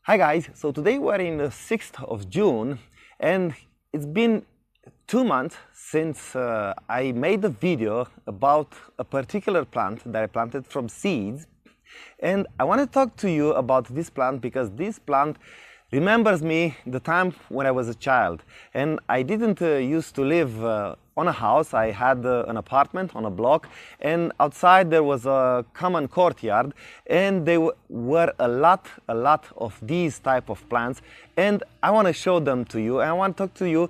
Hi guys, so today we're in the 6th of June and it's been 2 months since I made a video about a particular plant that I planted from seeds, and I want to talk to you about this plant because this plant remembers me the time when I was a child, and I didn't used to live on a house. I had an apartment on a block, and outside there was a common courtyard, and there were a lot of these type of plants, and I want to show them to you, and I want to talk to you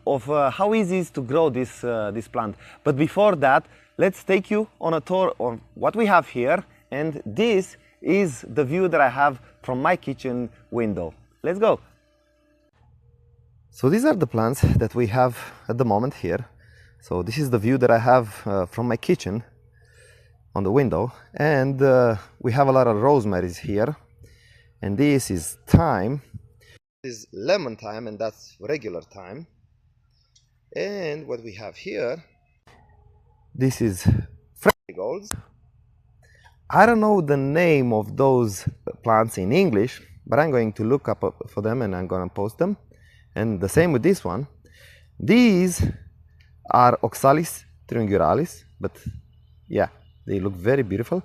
of how easy it is to grow this plant. But before that, let's take you on a tour on what we have here, and this is the view that I have from my kitchen window. Let's go. So these are the plants that we have at the moment here. So this is the view that I have from my kitchen on the window, and we have a lot of rosemaries here, and this is thyme. This is lemon thyme, and that's regular thyme. And what we have here, this is French Marigolds. I don't know the name of those plants in English, but I'm going to look up for them and I'm going to post them. And the same with this one. These are Oxalis triangularis, but yeah, they look very beautiful.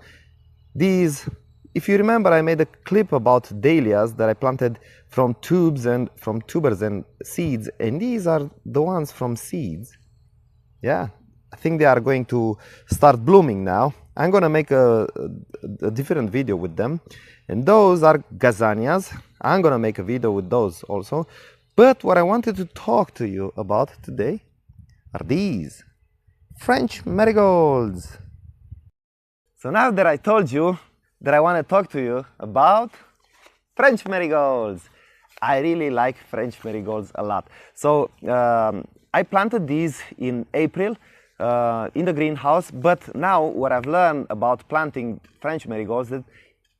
These, if you remember, I made a clip about dahlias that I planted from tubers and seeds, and these are the ones from seeds. Yeah, I think they are going to start blooming now. I'm going to make a different video with them. And those are gazanias. I'm going to make a video with those also. But what I wanted to talk to you about today are these French marigolds. So now that I told you that I want to talk to you about French marigolds, I really like French marigolds a lot. So I planted these in April in the greenhouse, but now what I've learned about planting French marigolds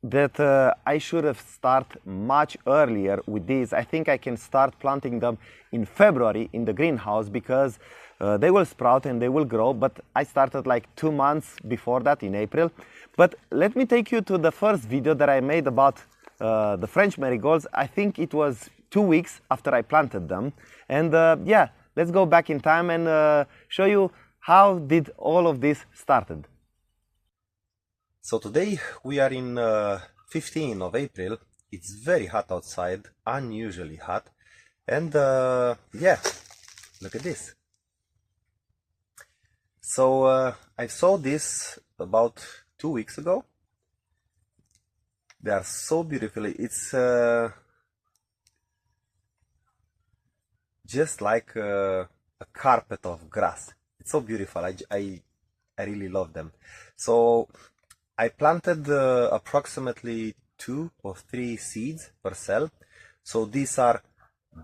that I should have started much earlier with these. I think I can start planting them in February in the greenhouse because they will sprout and they will grow, but I started like 2 months before that in April. But let me take you to the first video that I made about the French marigolds. I think it was 2 weeks after I planted them, and yeah, let's go back in time and show you how did all of this started. So today we are in 15th of April. It's very hot outside, unusually hot, and yeah, look at this. So I saw this about 2 weeks ago. They are so beautifully. It's just like a carpet of grass. It's so beautiful. I really love them. So I planted approximately 2 or 3 seeds per cell. So these are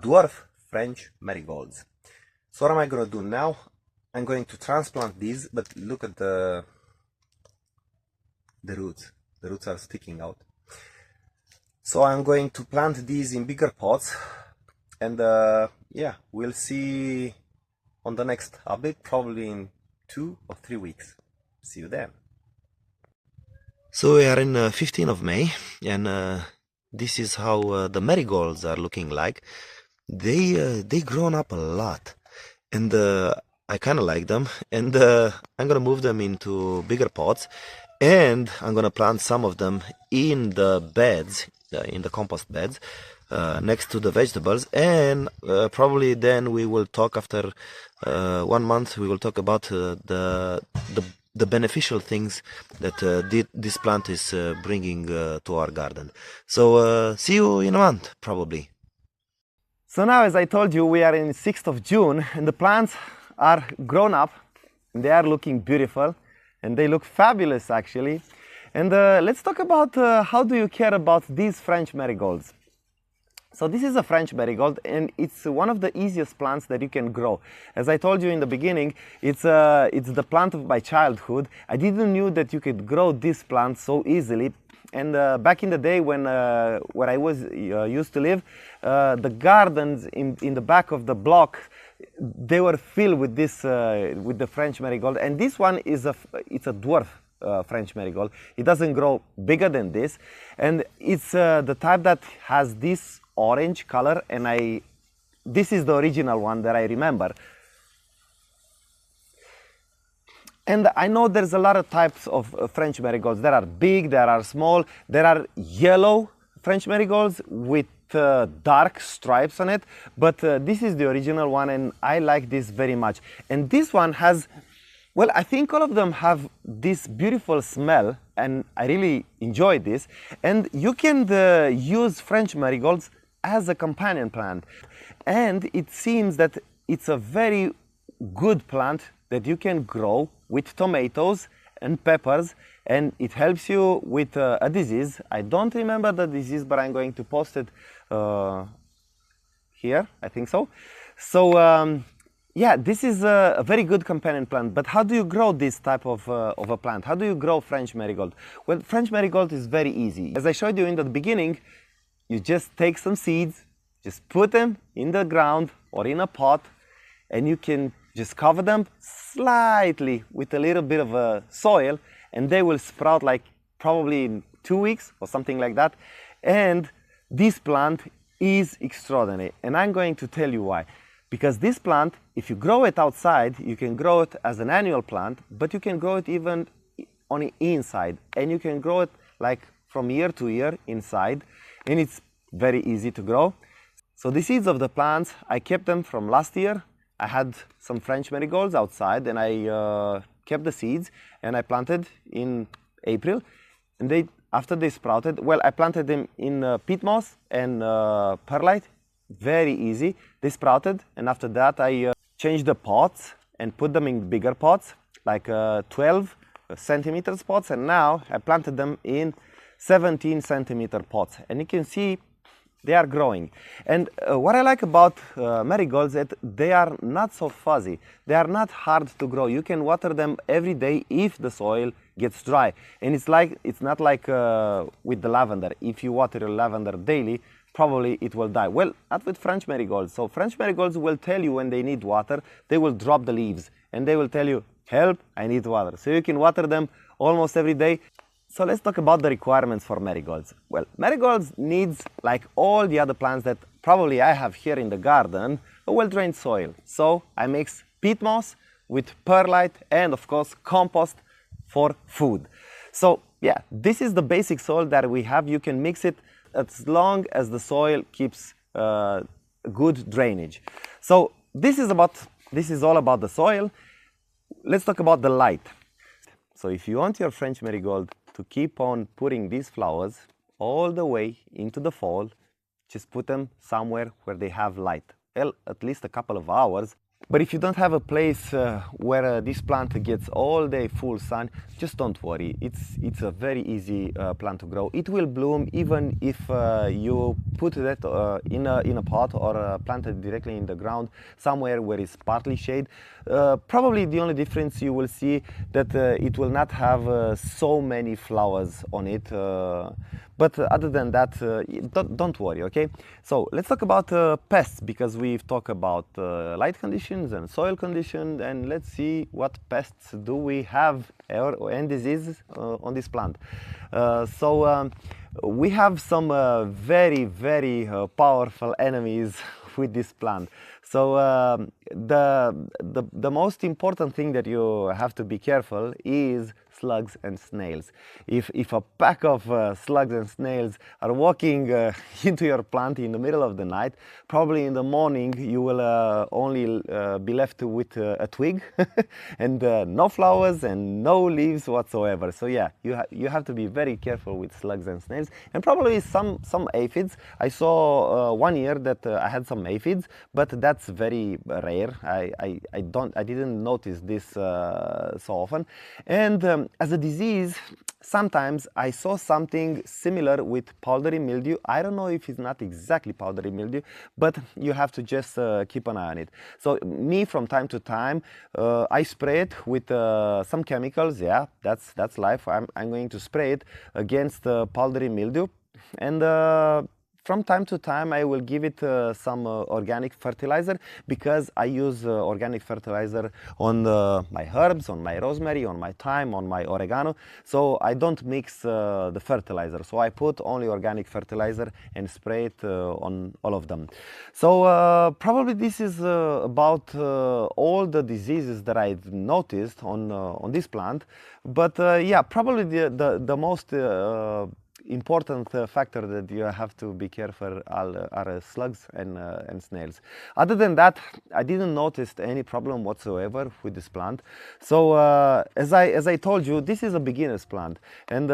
dwarf French marigolds. So what am I going to do now? I'm going to transplant these, but look at the roots. The roots are sticking out. So I'm going to plant these in bigger pots, and yeah, we'll see on the next update, probably in 2 or 3 weeks. See you then. So we are in 15th of May, and this is how the marigolds are looking like. They grown up a lot, and I kind of like them, and I'm gonna move them into bigger pots, and I'm gonna plant some of them in the beds, in the compost beds, next to the vegetables, and probably then we will talk after 1 month. We will talk about the beneficial things that this plant is bringing to our garden. So see you in a month, probably. So now, as I told you, we are in 6th of June, and the plants are grown up, and they are looking beautiful, and they look fabulous actually. And let's talk about how do you care about these French marigolds. So this is a French marigold, and it's one of the easiest plants that you can grow. As I told you in the beginning, it's the plant of my childhood. I didn't know that you could grow this plant so easily. And back in the day when where I was used to live, the gardens in the back of the block, they were filled with this with the French marigold. And this one is it's a dwarf French marigold. It doesn't grow bigger than this, and it's the type that has this orange color, and this is the original one that I remember. And I know there's a lot of types of French marigolds. There are big, there are small, there are yellow French marigolds with dark stripes on it, but this is the original one, and I like this very much. And this one has, well, I think all of them have this beautiful smell, and I really enjoy this. And you can use French marigolds as a companion plant, and it seems that it's a very good plant that you can grow with tomatoes and peppers, and it helps you with a disease. I don't remember the disease, but I'm going to post it here, I think so. So yeah, this is a very good companion plant. But how do you grow this type of a plant? How do you grow French marigold? Well, French marigold is very easy. As I showed you in the beginning, you just take some seeds, just put them in the ground or in a pot, and you can just cover them slightly with a little bit of soil, and they will sprout like probably in 2 weeks or something like that. And this plant is extraordinary, and I'm going to tell you why. Because this plant, if you grow it outside, you can grow it as an annual plant, but you can grow it even on the inside, and you can grow it like from year to year inside, and it's very easy to grow. So the seeds of the plants, I kept them from last year. I had some French marigolds outside, and I kept the seeds, and I planted in April. And after they sprouted, well, I planted them in peat moss and perlite. Very easy. They sprouted, and after that I changed the pots and put them in bigger pots, like 12 centimeter pots, and now I planted them in 17 centimeter pots, and you can see they are growing. And what I like about marigolds is that they are not so fuzzy. They are not hard to grow. You can water them every day if the soil gets dry. And it's not like with the lavender. If you water your lavender daily, probably it will die. Well, not with French marigolds. So French marigolds will tell you when they need water. They will drop the leaves, and they will tell you, help, I need water. So you can water them almost every day. So let's talk about the requirements for marigolds. Well, marigolds needs, like all the other plants that probably I have here in the garden, a well-drained soil. So I mix peat moss with perlite and, of course, compost for food. So yeah, this is the basic soil that we have. You can mix it as long as the soil keeps good drainage. So this is all about the soil. Let's talk about the light. So if you want your French marigold to keep on putting these flowers all the way into the fall, just put them somewhere where they have light, well, at least a couple of hours. But if you don't have a place where this plant gets all day full sun, just don't worry. It's a very easy plant to grow. It will bloom even if you put that in a pot or plant it directly in the ground somewhere where it's partly shade. Probably the only difference you will see that it will not have so many flowers on it. But other than that, don't worry, okay? So let's talk about pests, because we've talked about light conditions and soil conditions, and let's see what pests do we have and diseases on this plant. So we have some very, very powerful enemies with this plant. So the most important thing that you have to be careful is slugs and snails. If a pack of slugs and snails are walking into your plant in the middle of the night, probably in the morning you will only be left with a twig and no flowers and no leaves whatsoever. So yeah, you have to be very careful with slugs and snails, and probably some aphids. I saw 1 year that I had some aphids, but that's very rare. I didn't notice this so often. And as a disease, sometimes I saw something similar with powdery mildew. I don't know if it's not exactly powdery mildew, but you have to just keep an eye on it. So me, from time to time, I spray it with some chemicals. Yeah, that's life. I'm going to spray it against powdery mildew, and from time to time I will give it some organic fertilizer, because I use organic fertilizer on my herbs, on my rosemary, on my thyme, on my oregano. So I don't mix the fertilizer. So I put only organic fertilizer and spray it on all of them. So probably this is about all the diseases that I've noticed on this plant. But yeah, probably the most important factor that you have to be careful are slugs and snails. Other than that, I didn't notice any problem whatsoever with this plant. So as I told you, this is a beginner's plant, and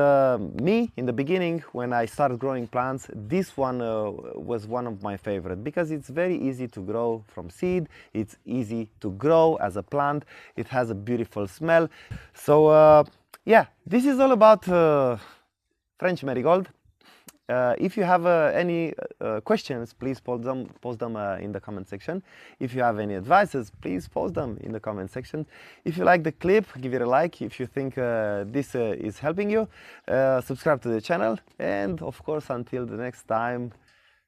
me in the beginning, when I started growing plants, this one was one of my favorite, because it's very easy to grow from seed, it's easy to grow as a plant, it has a beautiful smell. So yeah, this is all about French Marigold. If you have any questions, please post them in the comment section. If you have any advices, please post them in the comment section. If you like the clip, give it a like. If you think this is helping you, subscribe to the channel. And of course, until the next time,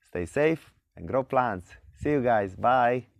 stay safe and grow plants. See you guys. Bye.